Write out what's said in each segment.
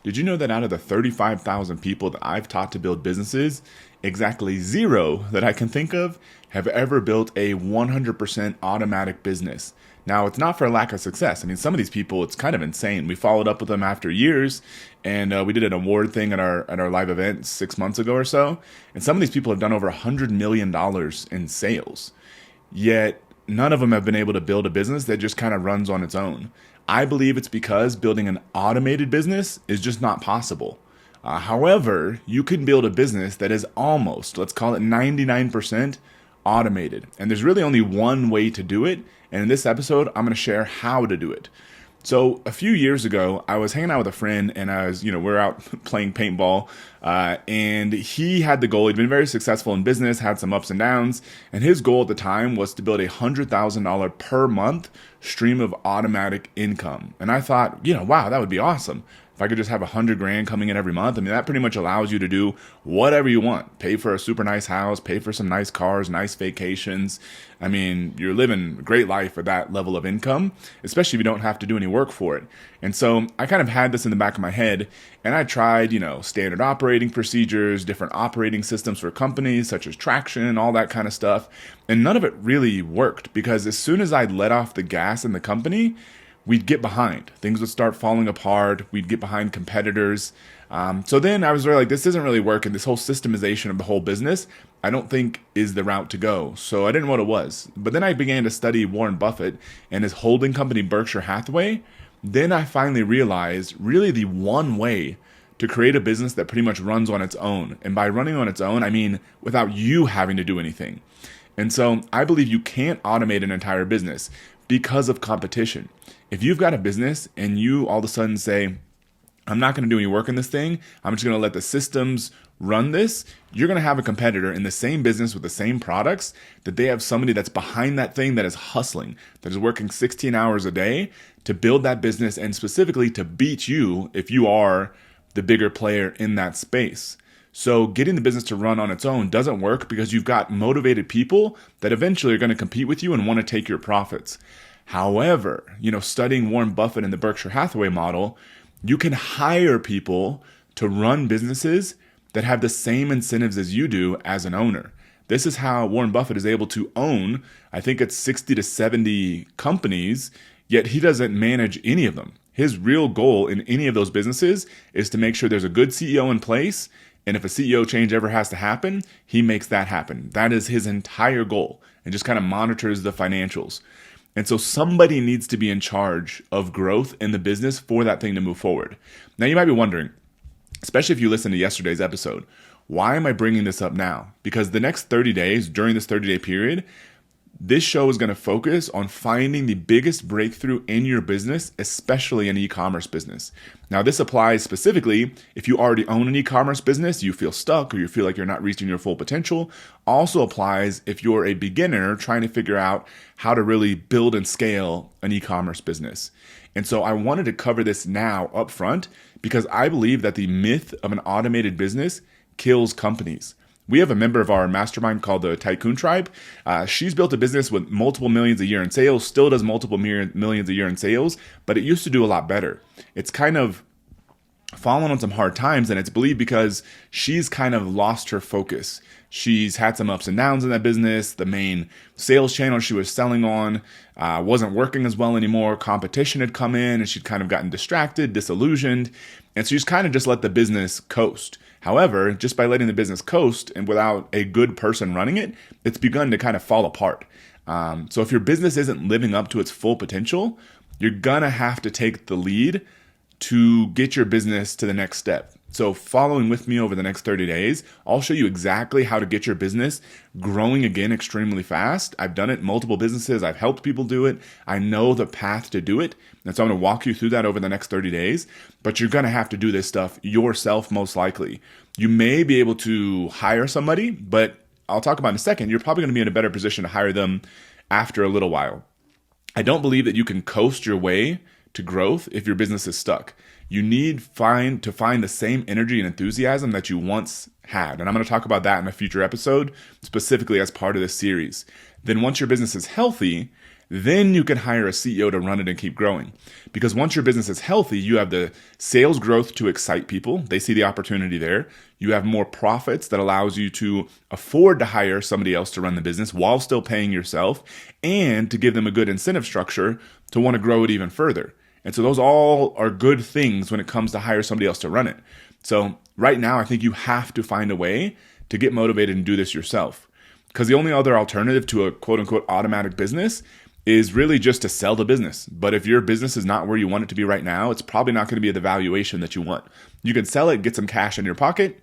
Did you know that out of the 35,000 people that I've taught to build businesses, exactly zero that I can think of have ever built a 100% automatic business? Now, it's not for a lack of success. I mean, some of these people, it's kind of insane. We followed up with them after years, and we did an award thing at our live event 6 months ago or so. And some of these people have done over $100 million in sales. Yet none of them have been able to build a business that just kind of runs on its own. I believe it's because building an automated business is just not possible. However, you can build a business that is almost, let's call it 99% automated. And there's really only one way to do it. And in this episode, I'm going to share how to do it. So a few years ago, I was hanging out with a friend and we're out playing paintball, and he had the goal. He'd been very successful in business, had some ups and downs, and his goal at the time was to build $100,000 per month stream of automatic income. And I thought, wow, that would be awesome. If I could just have 100 grand coming in every month, I mean, that pretty much allows you to do whatever you want. Pay for a super nice house, pay for some nice cars, nice vacations. I mean, you're living a great life at that level of income, especially if you don't have to do any work for it. And so I kind of had this in the back of my head, and I tried, standard operating procedures, different operating systems for companies such as traction, all that kind of stuff. And none of it really worked because as soon as I let off the gas in the company, we'd get behind. Things would start falling apart. We'd get behind competitors. So then I was really like, this isn't really working. This whole systemization of the whole business, I don't think is the route to go. So I didn't know what it was. But then I began to study Warren Buffett and his holding company, Berkshire Hathaway. Then I finally realized really the one way to create a business that pretty much runs on its own. And by running on its own, I mean without you having to do anything. And so I believe you can't automate an entire business because of competition. If you've got a business and you all of a sudden say, I'm not going to do any work in this thing, I'm just going to let the systems run this, you're going to have a competitor in the same business with the same products that they have somebody that's behind that thing that is hustling, that is working 16 hours a day to build that business and specifically to beat you if you are the bigger player in that space. So getting the business to run on its own doesn't work because you've got motivated people that eventually are going to compete with you and want to take your profits. However, studying Warren Buffett and the Berkshire Hathaway model, you can hire people to run businesses that have the same incentives as you do as an owner. This is how Warren Buffett is able to own, I think it's 60 to 70 companies, yet he doesn't manage any of them. His real goal in any of those businesses is to make sure there's a good CEO in place. And if a CEO change ever has to happen, he makes that happen. That is his entire goal and just kind of monitors the financials. And so somebody needs to be in charge of growth in the business for that thing to move forward. Now you might be wondering, especially if you listened to yesterday's episode, why am I bringing this up now? Because the next 30 days, during this 30-day period, this show is going to focus on finding the biggest breakthrough in your business, especially an e-commerce business. Now, this applies specifically if you already own an e-commerce business, you feel stuck, or you feel like you're not reaching your full potential. Also applies if you're a beginner trying to figure out how to really build and scale an e-commerce business. And so I wanted to cover this now up front because I believe that the myth of an automated business kills companies. We have a member of our mastermind called the Tycoon Tribe. She's built a business with multiple millions a year in sales, still does multiple millions a year in sales, but it used to do a lot better. It's kind of fallen on some hard times, and it's believed because she's kind of lost her focus. She's had some ups and downs in that business. The main sales channel she was selling on wasn't working as well anymore. Competition had come in, and she'd kind of gotten distracted, disillusioned, and so she's kind of just let the business coast. However, just by letting the business coast and without a good person running it, it's begun to kind of fall apart. So if your business isn't living up to its full potential, you're going to have to take the lead to get your business to the next step. So following with me over the next 30 days, I'll show you exactly how to get your business growing again extremely fast. I've done it in multiple businesses. I've helped people do it. I know the path to do it. And so I'm going to walk you through that over the next 30 days. But you're going to have to do this stuff yourself most likely. You may be able to hire somebody, but I'll talk about in a second. You're probably going to be in a better position to hire them after a little while. I don't believe that you can coast your way to growth if your business is stuck. You need to find the same energy and enthusiasm that you once had. And I'm going to talk about that in a future episode, specifically as part of this series. Then once your business is healthy, Then you can hire a CEO to run it and keep growing. Because once your business is healthy, you have the sales growth to excite people. They see the opportunity there. You have more profits that allows you to afford to hire somebody else to run the business while still paying yourself, and to give them a good incentive structure to want to grow it even further. And so those all are good things when it comes to hire somebody else to run it. So right now, I think you have to find a way to get motivated and do this yourself. Because the only other alternative to a quote unquote automatic business is really just to sell the business. But if your business is not where you want it to be right now, it's probably not going to be at the valuation that you want. You can sell it, get some cash in your pocket,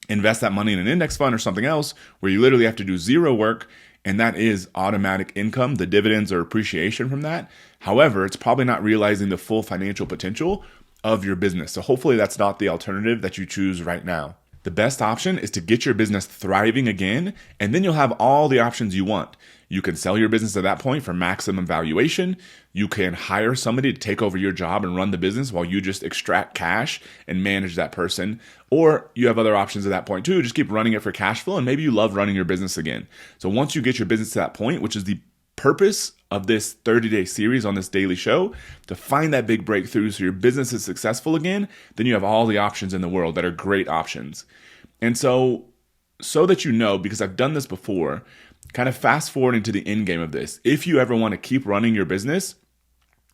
invest that money in an index fund or something else where you literally have to do zero work, and that is automatic income, the dividends or appreciation from that. However, it's probably not realizing the full financial potential of your business. So hopefully that's not the alternative that you choose right now. The best option is to get your business thriving again, and then you'll have all the options you want. You can sell your business at that point for maximum valuation. You can hire somebody to take over your job and run the business while you just extract cash and manage that person. Or you have other options at that point too. Just keep running it for cash flow, and maybe you love running your business again. So once you get your business to that point, which is the purpose of this 30-day series on this daily show, to find that big breakthrough so your business is successful again, then you have all the options in the world that are great options. And so that you know, because I've done this before, kind of fast forwarding to the end game of this, if you ever want to keep running your business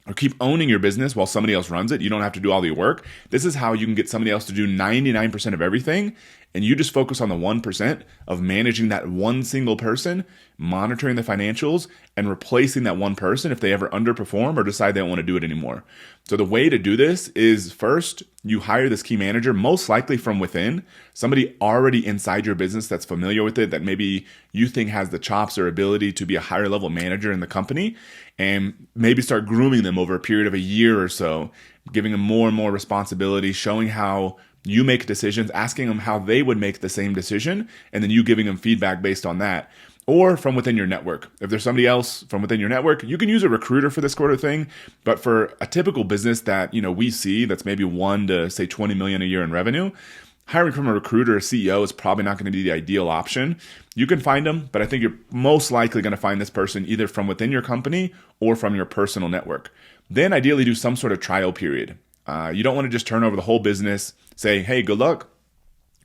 or keep owning your business while somebody else runs it, you don't have to do all the work. This is how you can get somebody else to do 99% of everything, and you just focus on the 1% of managing that one single person, monitoring the financials, and replacing that one person if they ever underperform or decide they don't want to do it anymore. So the way to do this is, first, you hire this key manager, most likely from within, somebody already inside your business that's familiar with it, that maybe you think has the chops or ability to be a higher level manager in the company, and maybe start grooming them over a period of a year or so, giving them more and more responsibility, showing how you make decisions, asking them how they would make the same decision, and then you giving them feedback based on that. Or from within your network. If there's somebody else from within your network, you can use a recruiter for this sort of thing. But for a typical business that, we see that's maybe 1 to say 20 million a year in revenue, hiring from a recruiter or CEO is probably not going to be the ideal option. You can find them, but I think you're most likely going to find this person either from within your company or from your personal network. Then ideally do some sort of trial period. You don't want to just turn over the whole business, say, hey, good luck.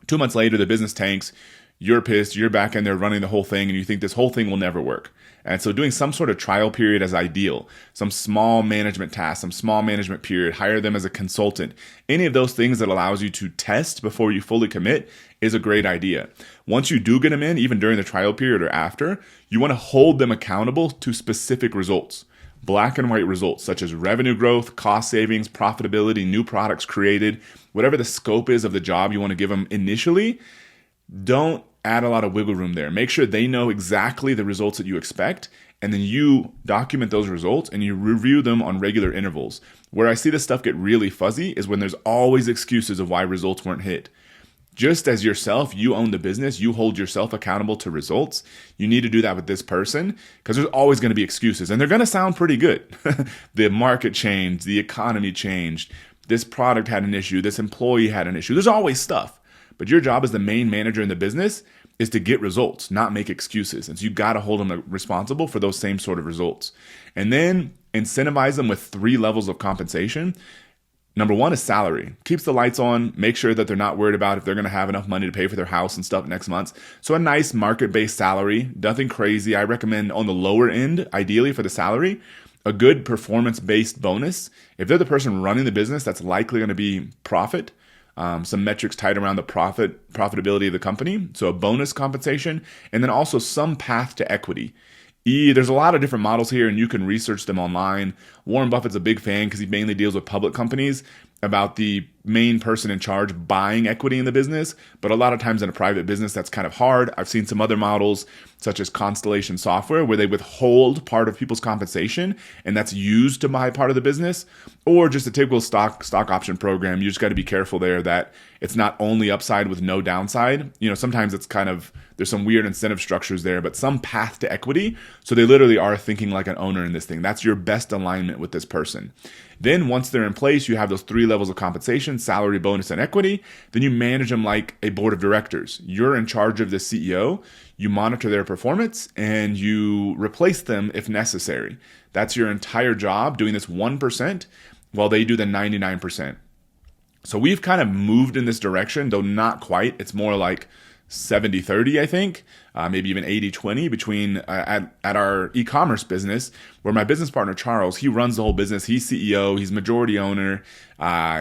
2 months later, the business tanks. You're pissed, you're back in there running the whole thing, and you think this whole thing will never work. And so doing some sort of trial period is ideal. Some small management task, some small management period, hire them as a consultant. Any of those things that allows you to test before you fully commit is a great idea. Once you do get them in, even during the trial period or after, you want to hold them accountable to specific results. Black and white results such as revenue growth, cost savings, profitability, new products created, whatever the scope is of the job you want to give them initially. Don't add a lot of wiggle room there. Make sure they know exactly the results that you expect, and then you document those results and you review them on regular intervals. Where I see this stuff get really fuzzy is when there's always excuses of why results weren't hit. Just as yourself, you own the business, you hold yourself accountable to results. You need to do that with this person because there's always going to be excuses, and they're going to sound pretty good. The market changed, the economy changed, this product had an issue, this employee had an issue. There's always stuff. But your job as the main manager in the business is to get results, not make excuses. And so you got to hold them responsible for those same sort of results. And then incentivize them with 3 levels of compensation. Number 1 is salary. Keeps the lights on. Make sure that they're not worried about if they're going to have enough money to pay for their house and stuff next month. So a nice market-based salary, nothing crazy. I recommend on the lower end, ideally for the salary, a good performance-based bonus. If they're the person running the business, that's likely going to be profit. Some metrics tied around the profitability of the company. So a bonus compensation, and then also some path to equity. There's a lot of different models here, and you can research them online. Warren Buffett's a big fan because he mainly deals with public companies about the main person in charge buying equity in the business. But a lot of times in a private business, that's kind of hard. I've seen some other models, such as Constellation Software, where they withhold part of people's compensation, and that's used to buy part of the business. Or just a typical stock option program. You just got to be careful there that it's not only upside with no downside. Sometimes it's there's some weird incentive structures there, but some path to equity. So they literally are thinking like an owner in this thing. That's your best alignment with this person. Then once they're in place, you have those 3 levels of compensation: salary, bonus, and equity. Then you manage them like a board of directors. You're in charge of the CEO. You monitor their performance and you replace them if necessary. That's your entire job, doing this 1% while they do the 99%. So we've kind of moved in this direction, though not quite. It's more like 70-30, I think, maybe even 80-20 between at our e-commerce business, where my business partner, Charles, he runs the whole business. He's CEO, he's majority owner,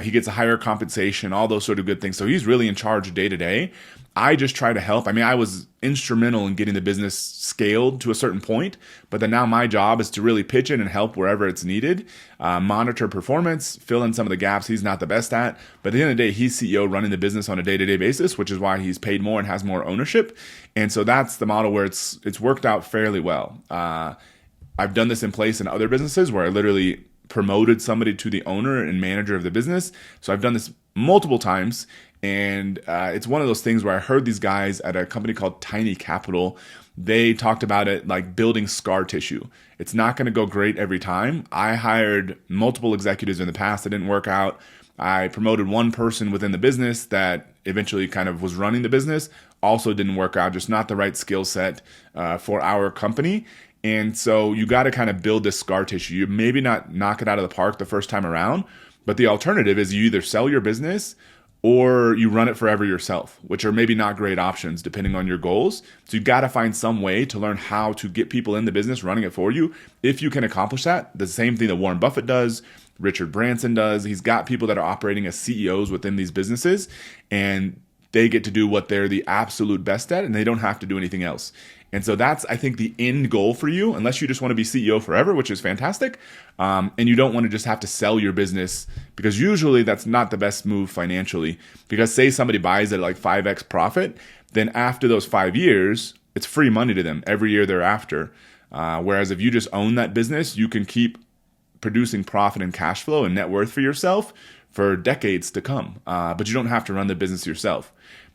he gets a higher compensation, all those sort of good things. So he's really in charge day to day. I just try to help. I mean, I was instrumental in getting the business scaled to a certain point, but then now my job is to really pitch in and help wherever it's needed, monitor performance, fill in some of the gaps he's not the best at. But at the end of the day, he's CEO running the business on a day-to-day basis, which is why he's paid more and has more ownership. And so that's the model where it's worked out fairly well. I've done this in place in other businesses where I literally promoted somebody to the owner and manager of the business. So I've done this multiple times. And it's one of those things where I heard these guys at a company called Tiny Capital. They talked about it like building scar tissue. It's not going to go great every time. I hired multiple executives in the past that didn't work out. I promoted one person within the business that eventually kind of was running the business. Also didn't work out, just not the right skill set for our company. And so you got to kind of build this scar tissue. You maybe not knock it out of the park the first time around, but the alternative is you either sell your business or you run it forever yourself, which are maybe not great options depending on your goals. So you got to find some way to learn how to get people in the business running it for you. If you can accomplish that, the same thing that Warren Buffett does, Richard Branson does. He's got people that are operating as CEOs within these businesses, and they get to do what they're the absolute best at, and they don't have to do anything else. And so that's, I think, the end goal for you, unless you just want to be CEO forever, which is fantastic. And you don't want to just have to sell your business, because usually that's not the best move financially. Because say somebody buys it at like 5x profit, then after those 5 years, it's free money to them every year thereafter. Whereas if you just own that business, you can keep producing profit and cash flow and net worth for yourself for decades to come. But you don't have to run the business yourself.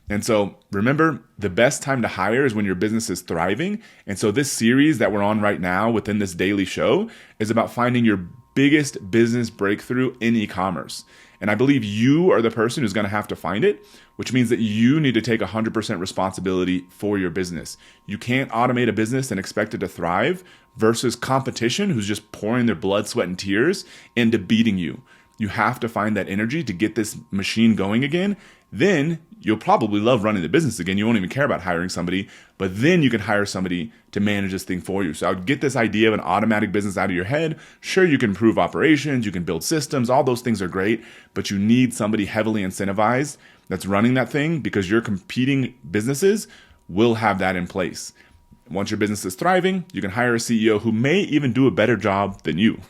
And so remember, the best time to hire is when your business is thriving. And so this series that we're on right now within this daily show is about finding your biggest business breakthrough in e-commerce. And I believe you are the person who's going to have to find it, which means that you need to take 100% responsibility for your business. You can't automate a business and expect it to thrive versus competition who's just pouring their blood, sweat, and tears into beating you. You have to find that energy to get this machine going again. Then you'll probably love running the business again. You won't even care about hiring somebody, but then you can hire somebody to manage this thing for you. So I would get this idea of an automatic business out of your head. Sure, you can improve operations, you can build systems, all those things are great, but you need somebody heavily incentivized that's running that thing, because your competing businesses will have that in place. Once your business is thriving, you can hire a CEO who may even do a better job than you,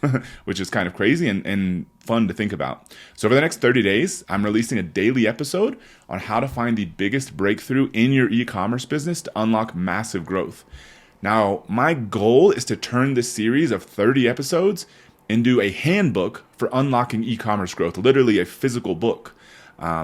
which is kind of crazy and fun to think about. So over the next 30 days, I'm releasing a daily episode on how to find the biggest breakthrough in your e-commerce business to unlock massive growth. Now, my goal is to turn this series of 30 episodes into a handbook for unlocking e-commerce growth, literally a physical book.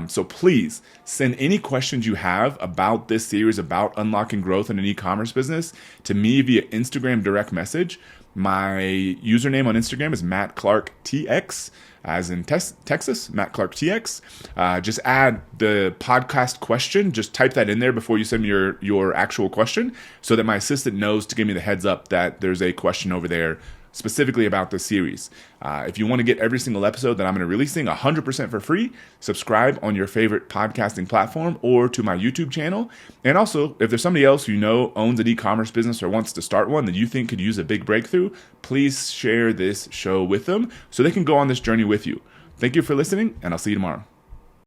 So please send any questions you have about this series about unlocking growth in an e-commerce business to me via Instagram direct message. My username on Instagram is MattClarkTX, as in Texas, MattClarkTX. Just add the podcast question. Just type that in there before you send me your actual question, so that my assistant knows to give me the heads up that there's a question over there specifically about this series. If you want to get every single episode that I'm going to be releasing 100% for free, subscribe on your favorite podcasting platform or to my YouTube channel. And also, if there's somebody else you know owns an e-commerce business or wants to start one that you think could use a big breakthrough, please share this show with them so they can go on this journey with you. Thank you for listening, and I'll see you tomorrow.